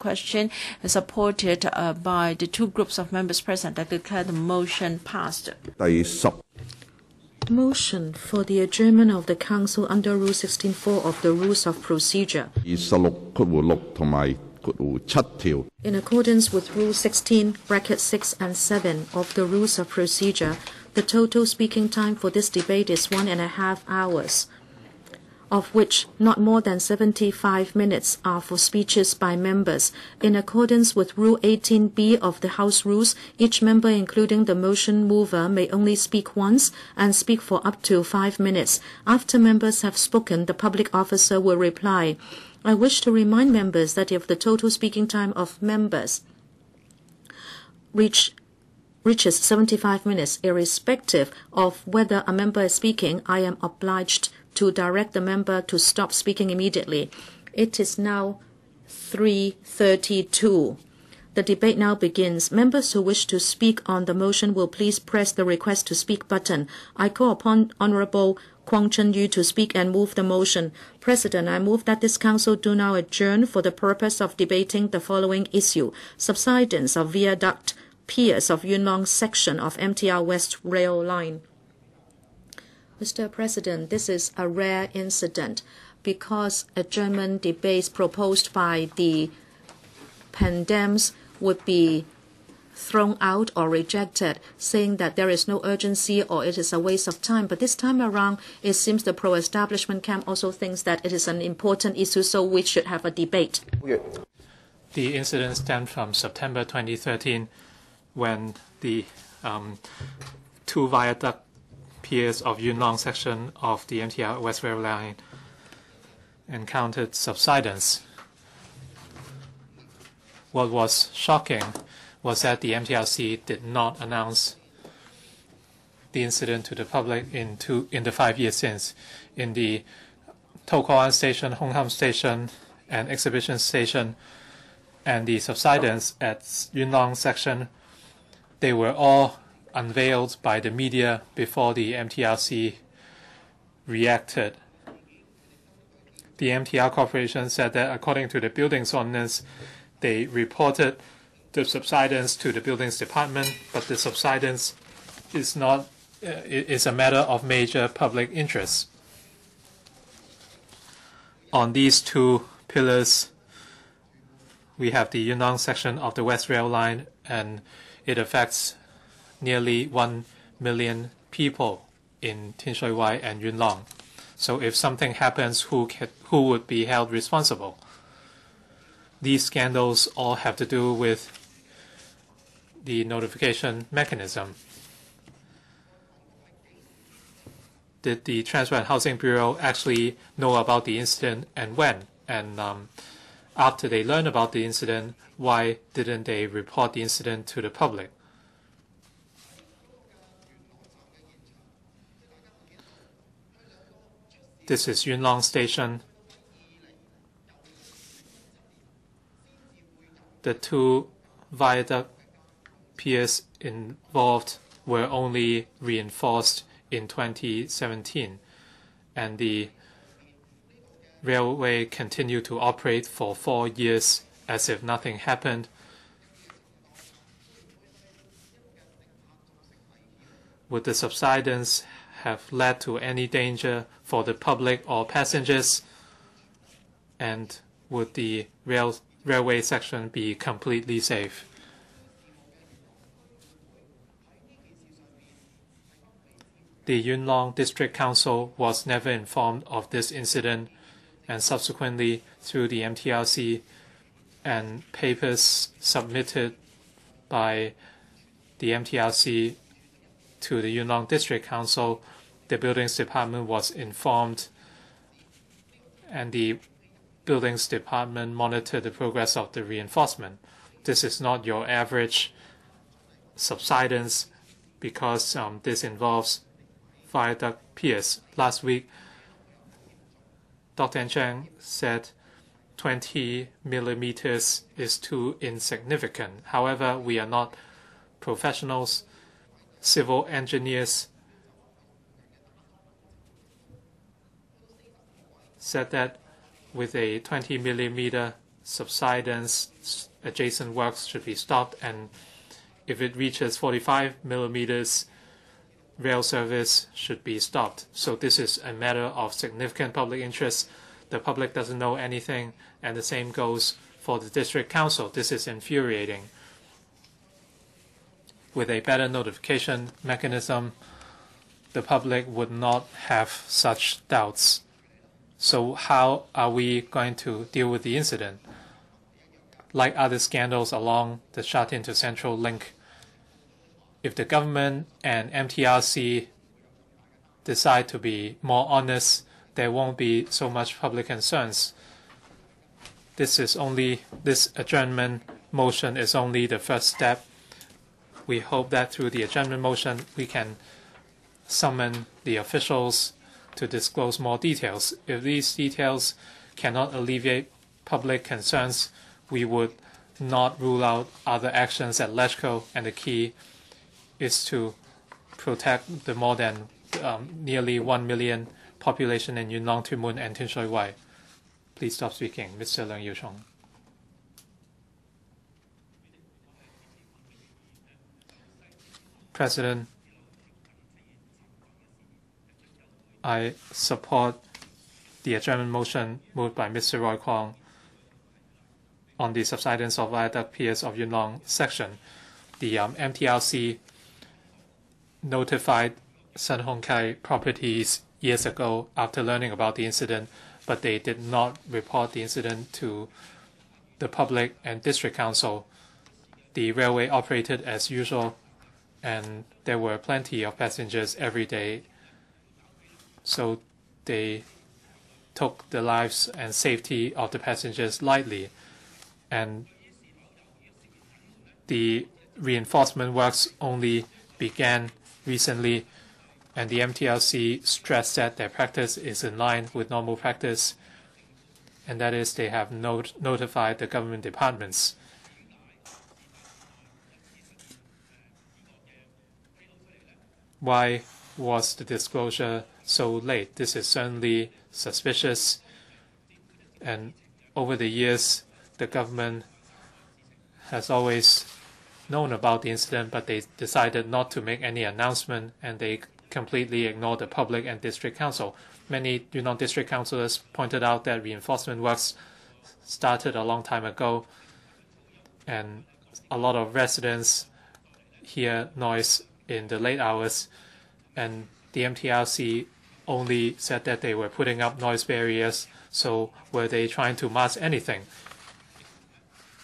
question supported by the two groups of members present. I declare the motion passed. Motion for the adjournment of the Council under Rule 16.4 of the Rules of Procedure. In accordance with Rule 16(6) and 7 of the Rules of Procedure, the total speaking time for this debate is 1.5 hours, of which not more than 75 minutes are for speeches by members. In accordance with Rule 18(b) of the House Rules, each member, including the motion mover, may only speak once and speak for up to 5 minutes. After members have spoken, the public officer will reply. I wish to remind members that if the total speaking time of members reaches 75 minutes, irrespective of whether a member is speaking, I am obliged to direct the member to stop speaking immediately. It is now 3:32. The debate now begins. Members who wish to speak on the motion will please press the Request to Speak button. I call upon Honourable Kwong Chun-yu to speak and move the motion. President, I move that this Council do now adjourn for the purpose of debating the following issue: subsidence of viaduct piers of Yuen Long section of MTR West Rail Line. Mr. President, this is a rare incident because adjournment debates proposed by the pandems would be thrown out or rejected, saying that there is no urgency or it is a waste of time. But this time around, it seems the pro-establishment camp also thinks that it is an important issue, so we should have a debate. The incident stemmed from September 2013 when the two viaduct piers of Yuen Long section of the MTR West Rail Line encountered subsidence. What was shocking was that the MTRC did not announce the incident to the public in the 5 years since. In the To Ko An Station, Hong Ham Station, and Exhibition Station, and the subsidence at Yuen Long section, they were all unveiled by the media before the MTRC reacted. The MTR Corporation said that according to the Buildings Ordinance, they reported the subsidence to the Buildings Department, but the subsidence is a matter of major public interest. On these two pillars, we have the Yuen Long section of the West Rail Line, and it affects nearly 1 million people in Tin Shui Wai and Yuen Long. So if something happens, who would be held responsible? These scandals all have to do with the notification mechanism. Did the Transport and Housing Bureau actually know about the incident, and when? And after they learned about the incident, why didn't they report the incident to the public? This is Yuen Long Station. The two viaduct piers involved were only reinforced in 2017, and the railway continued to operate for 4 years as if nothing happened. Would the subsidence have led to any danger for the public or passengers? And would the railway section be completely safe? The Yuen Long District Council was never informed of this incident, and subsequently, through the MTRC and papers submitted by the MTRC to the Yuen Long District Council, the Buildings Department was informed, and the Buildings Department monitored the progress of the reinforcement. This is not your average subsidence because this involves viaduct piers. Last week, Dr. Chang said 20 millimeters is too insignificant. However, we are not professionals. Civil engineers said that with a 20 millimeter subsidence adjacent works should be stopped, and if it reaches 45 millimeters, rail service should be stopped. So this is a matter of significant public interest. The public doesn't know anything, and the same goes for the district council. This is infuriating. With a better notification mechanism, the public would not have such doubts. So how are we going to deal with the incident? Like other scandals along the Sha Tin to Central link, if the government and MTRC decide to be more honest, there won't be so much public concerns. This adjournment motion is only the first step. We hope that through the adjournment motion, we can summon the officials to disclose more details. If these details cannot alleviate public concerns, we would not rule out other actions at LegCo, and the key is to protect the more than nearly 1 million population in Yuen Long, Tuen Mun, and Tin Shui Wai. Please stop speaking, Mr. Leung Yiu-chung. President, I support the adjournment motion moved by Mr. Roy Kwong on the subsidence of viaduct piers of Yuen Long section. The MTRC notified Sun Hung Kai Properties years ago after learning about the incident, but they did not report the incident to the public and district council. The railway operated as usual, and there were plenty of passengers every day. So they took the lives and safety of the passengers lightly. And the reinforcement works only began recently, and the MTRC stressed that their practice is in line with normal practice, and that is they have notified the government departments. Why was the disclosure so late? This is certainly suspicious, and over the years, the government has always known about the incident, but they decided not to make any announcement, and they completely ignored the public and district council. Many Yuen Long district councillors pointed out that reinforcement works started a long time ago, and a lot of residents hear noise in the late hours, and the MTRC only said that they were putting up noise barriers. So were they trying to mask anything?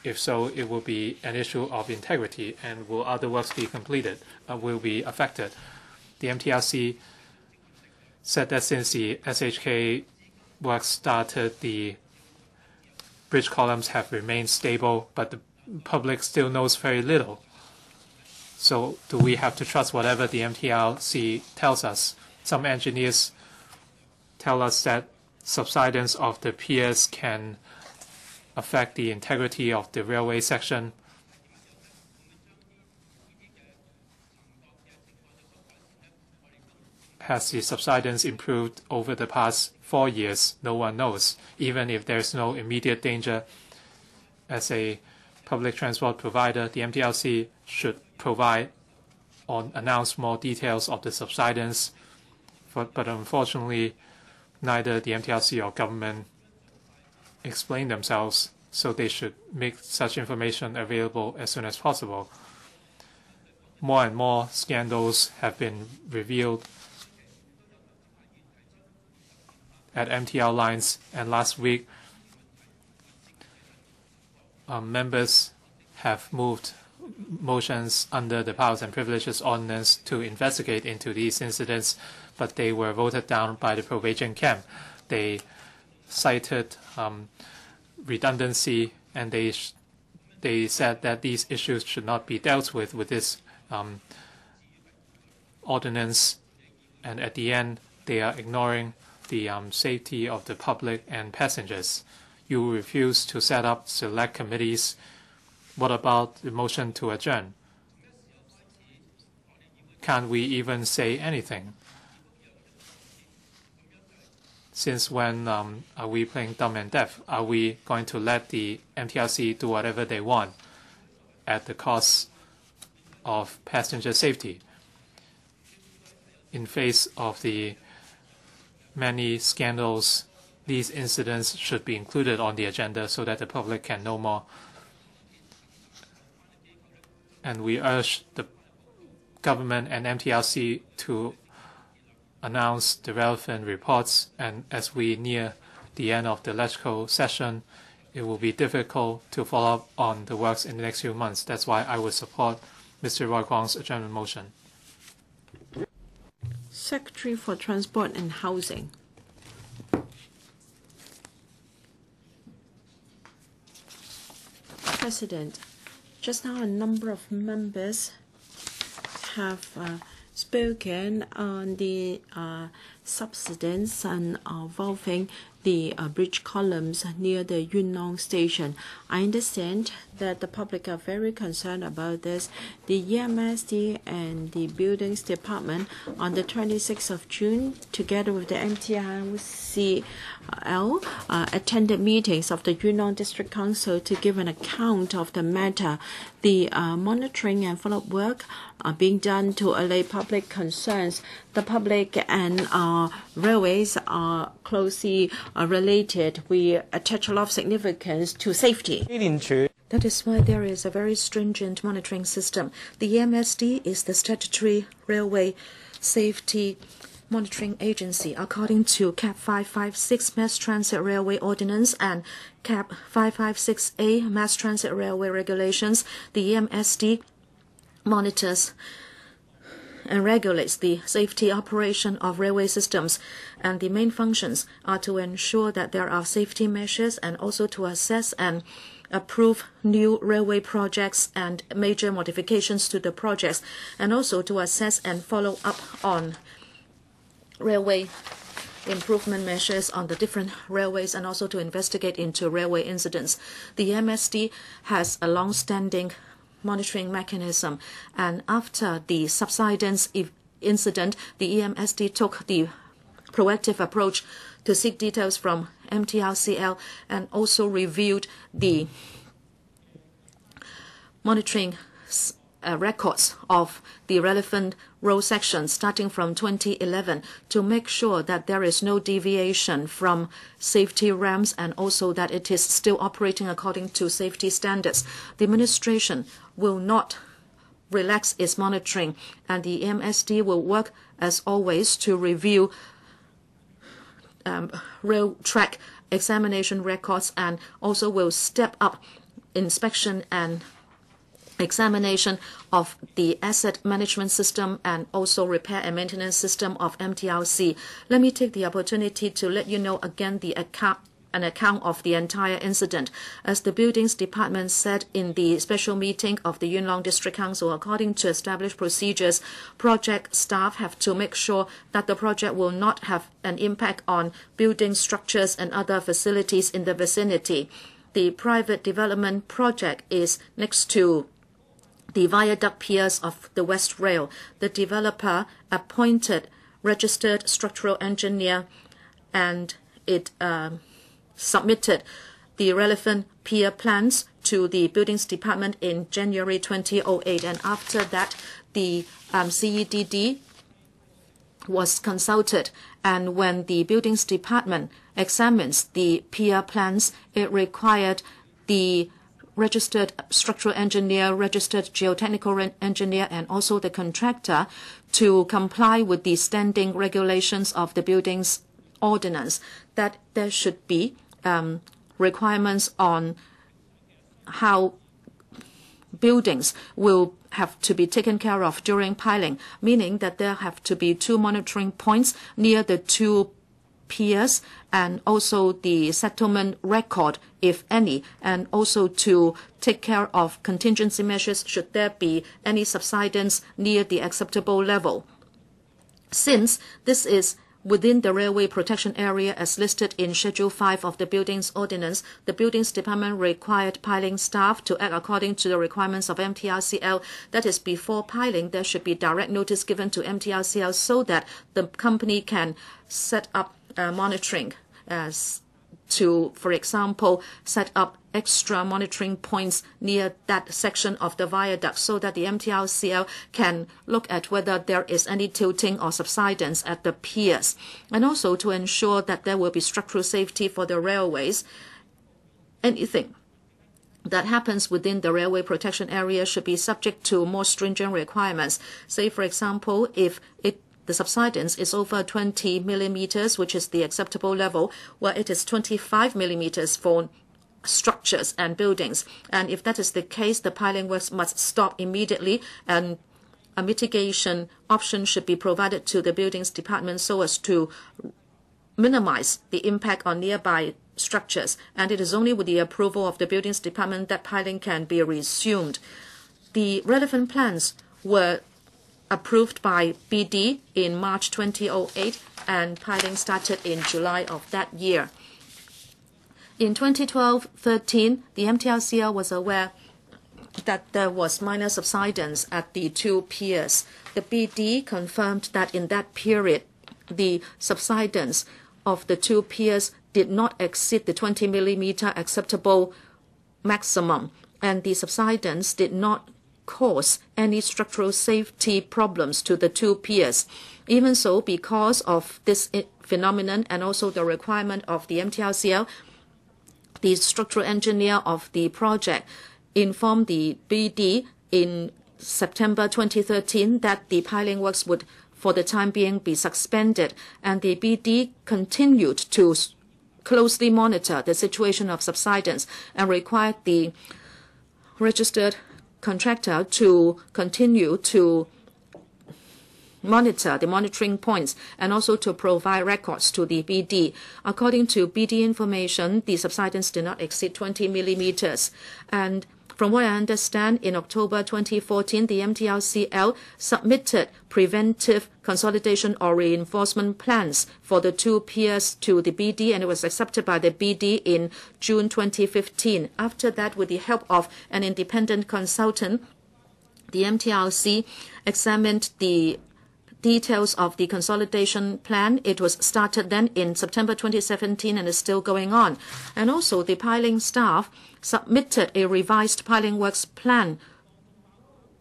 If so, it will be an issue of integrity, and will other works be completed, will be affected. The MTRC said that since the SHK work started, the bridge columns have remained stable, but the public still knows very little. So do we have to trust whatever the MTRC tells us? Some engineers tell us that subsidence of the piers can affect the integrity of the railway section. Has the subsidence improved over the past 4 years? No one knows. Even if there's no immediate danger, as a public transport provider, the MTRC should provide or announce more details of the subsidence. But unfortunately, neither the MTRC or government explain themselves, so they should make such information available as soon as possible. More and more scandals have been revealed at MTR lines, and last week members have moved motions under the Powers and Privileges Ordinance to investigate into these incidents, but they were voted down by the pro-Beijing camp. They cited redundancy, and they said that these issues should not be dealt with this ordinance, and at the end they are ignoring the safety of the public and passengers. You refuse to set up select committees. What about the motion to adjourn? Can't we even say anything? Since when are we playing dumb and deaf? Are we going to let the MTRC do whatever they want at the cost of passenger safety? In face of the many scandals, these incidents should be included on the agenda so that the public can know more. And we urge the government and MTRC to announce the relevant reports, and as we near the end of the electrical session, it will be difficult to follow up on the works in the next few months. That's why I would support Mr. Roy Kwong's adjournment motion. Secretary for Transport and Housing. President, just now a number of members have spoken on the subsidence involving the bridge columns near the Yuen Long station. I understand that the public are very concerned about this. The EMSD and the Buildings Department on the 26th of June, together with the MTRCL, attended meetings of the Yuen Long District Council to give an account of the matter. The monitoring and follow-up work are being done to allay public concerns. The public and railways are closely related. We attach a lot of significance to safety. That is why there is a very stringent monitoring system. The EMSD is the statutory railway safety monitoring agency. According to CAP 556 Mass Transit Railway Ordinance and CAP 556A Mass Transit Railway Regulations, the EMSD monitors and regulates the safety operation of railway systems, and the main functions are to ensure that there are safety measures and also to assess and approve new railway projects and major modifications to the projects, and also to assess and follow up on railway improvement measures on the different railways, and also to investigate into railway incidents. The MSD has a long-standing monitoring mechanism, and after the subsidence incident, the EMSD took the proactive approach to seek details from MTRCL and also reviewed the monitoring records of the relevant road sections starting from 2011 to make sure that there is no deviation from safety ramps and also that it is still operating according to safety standards. The administration will not relax its monitoring, and the MSD will work as always to review rail track examination records, and also will step up inspection and examination of the asset management system and also repair and maintenance system of MTRC. Let me take the opportunity to let you know again an account of the entire incident. As the Buildings Department said in the special meeting of the Yuen Long District Council, according to established procedures, project staff have to make sure that the project will not have an impact on building structures and other facilities in the vicinity. The private development project is next to the viaduct piers of the West Rail. The developer appointed registered structural engineer, and it submitted the relevant pier plans to the Buildings Department in January 2008. And after that, the CEDD was consulted. And when the Buildings Department examines the pier plans, it required the registered structural engineer, registered geotechnical engineer, and also the contractor to comply with the standing regulations of the buildings ordinance, that there should be requirements on how buildings will have to be taken care of during piling, meaning that there have to be 2 monitoring points near the 2 piers, and also the settlement record, if any, and also to take care of contingency measures should there be any subsidence near the acceptable level. Since this is within the railway protection area as listed in Schedule 5 of the Buildings Ordinance, the Buildings Department required piling staff to act according to the requirements of MTRCL. That is, before piling, there should be direct notice given to MTRCL so that the company can set up monitoring as to, for example, set up extra monitoring points near that section of the viaduct so that the MTRCL can look at whether there is any tilting or subsidence at the piers, and also to ensure that there will be structural safety for the railways. Anything that happens within the railway protection area should be subject to more stringent requirements. Say, for example, if the subsidence is over 20 millimeters, which is the acceptable level, where it is 25 millimeters for structures and buildings. And if that is the case, the piling works must stop immediately, and a mitigation option should be provided to the buildings department so as to minimize the impact on nearby structures. And it is only with the approval of the buildings department that piling can be resumed. The relevant plans were approved by BD in March 2008, and piling started in July of that year. In 2012-13, the MTRCL was aware that there was minor subsidence at the two piers. The BD confirmed that in that period, the subsidence of the two piers did not exceed the 20 millimeter acceptable maximum, and the subsidence did not cause any structural safety problems to the two piers. Even so, because of this phenomenon and also the requirement of the MTRCL, the structural engineer of the project informed the BD in September 2013 that the piling works would, for the time being, be suspended, and the BD continued to closely monitor the situation of subsidence and required the registered contractor to continue to monitor the monitoring points and also to provide records to the BD. According to BD information, the subsidence did not exceed 20 millimeters. And from what I understand, in October 2014, the MTRCL submitted preventive consolidation or reinforcement plans for the two piers to the BD, and it was accepted by the BD in June 2015. After that, with the help of an independent consultant, the MTRC examined the details of the consolidation plan. It was started then in September 2017 and is still going on. And also the piling staff submitted a revised piling works plan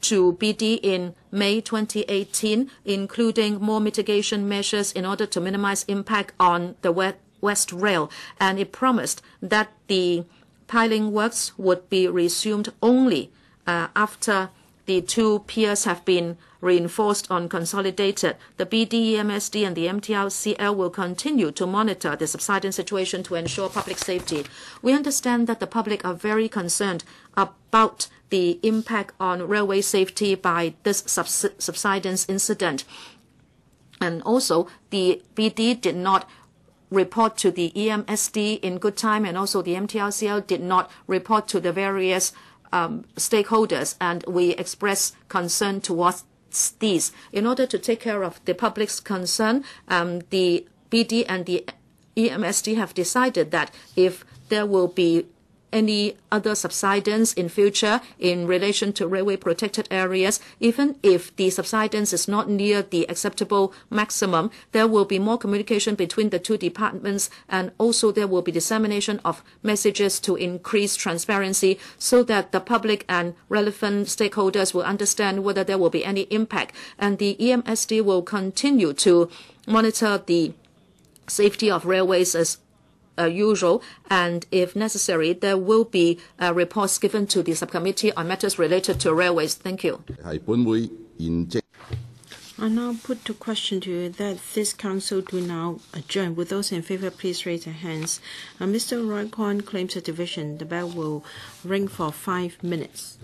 to BD in May 2018, including more mitigation measures in order to minimize impact on the West Rail. And it promised that the piling works would be resumed only after the two piers have been reinforced or consolidated. The BD, EMSD, and the MTRCL will continue to monitor the subsidence situation to ensure public safety. We understand that the public are very concerned about the impact on railway safety by this subsidence incident. And also, the BD did not report to the EMSD in good time, and also the MTRCL did not report to the various stakeholders, and we express concern towards these. In order to take care of the public's concern, the BD and the EMSD have decided that if there will be any other subsidence in future in relation to railway protected areas, even if the subsidence is not near the acceptable maximum, there will be more communication between the two departments, and also there will be dissemination of messages to increase transparency so that the public and relevant stakeholders will understand whether there will be any impact. And the EMSD will continue to monitor the safety of railways as usual, and if necessary, there will be reports given to the subcommittee on matters related to railways. Thank you. I now put the question to you that this council do now adjourn. With those in favor, please raise your hands. Mr. Roy Kwan claims a division. The bell will ring for 5 minutes.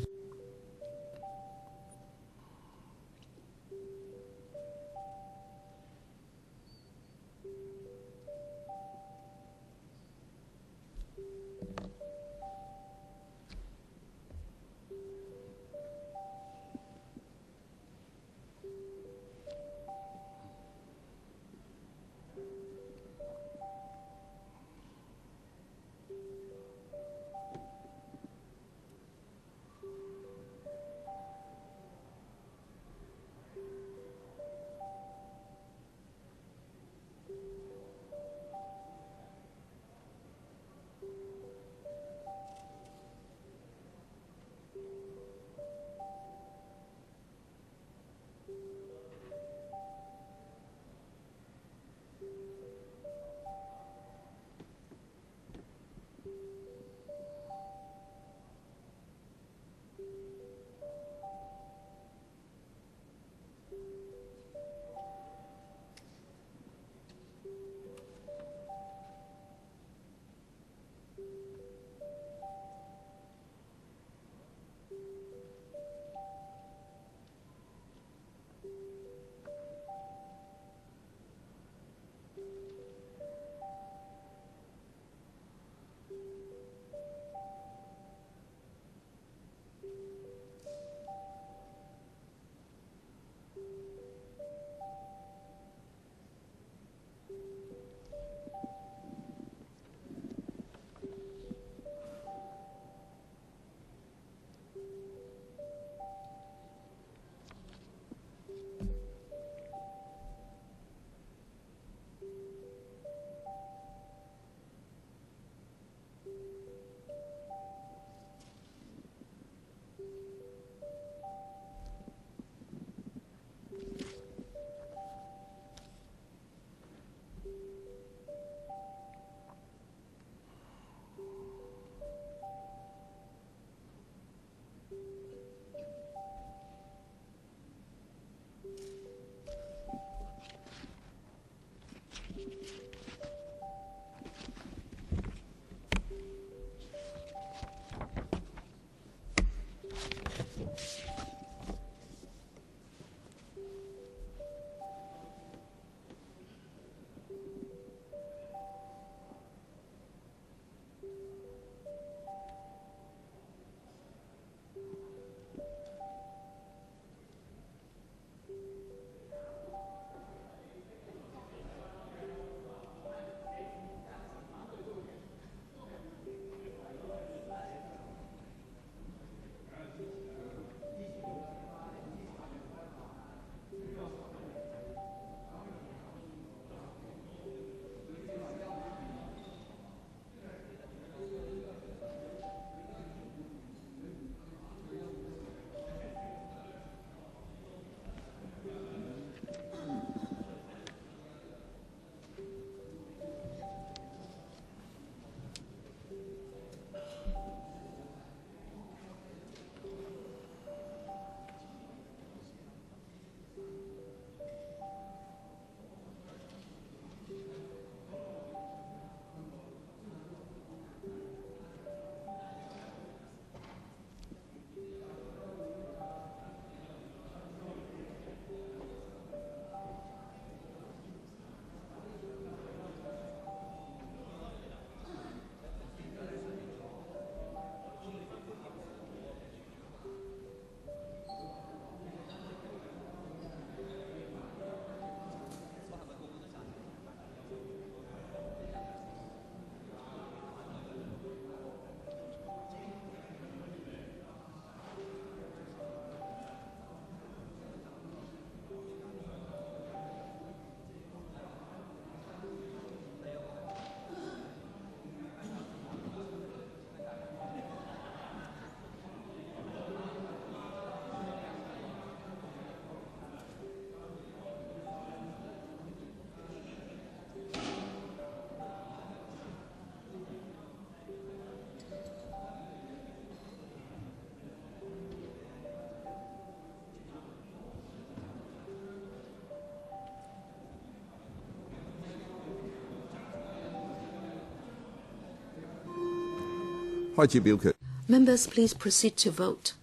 開始表決。 Members, please proceed to vote.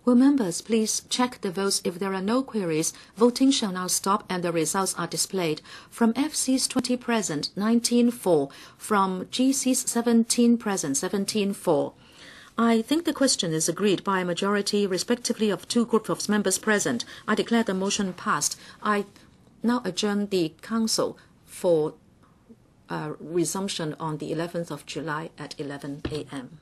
Will members please check the votes? If there are no queries, voting shall now stop and the results are displayed. From FC's 20 present, 19 for. From GC's 17 present, 17 for. I think the question is agreed by a majority, respectively, of 2 groups of members present. I declare the motion passed. I now adjourn the Council for resumption on the 11th of July at 11 a.m.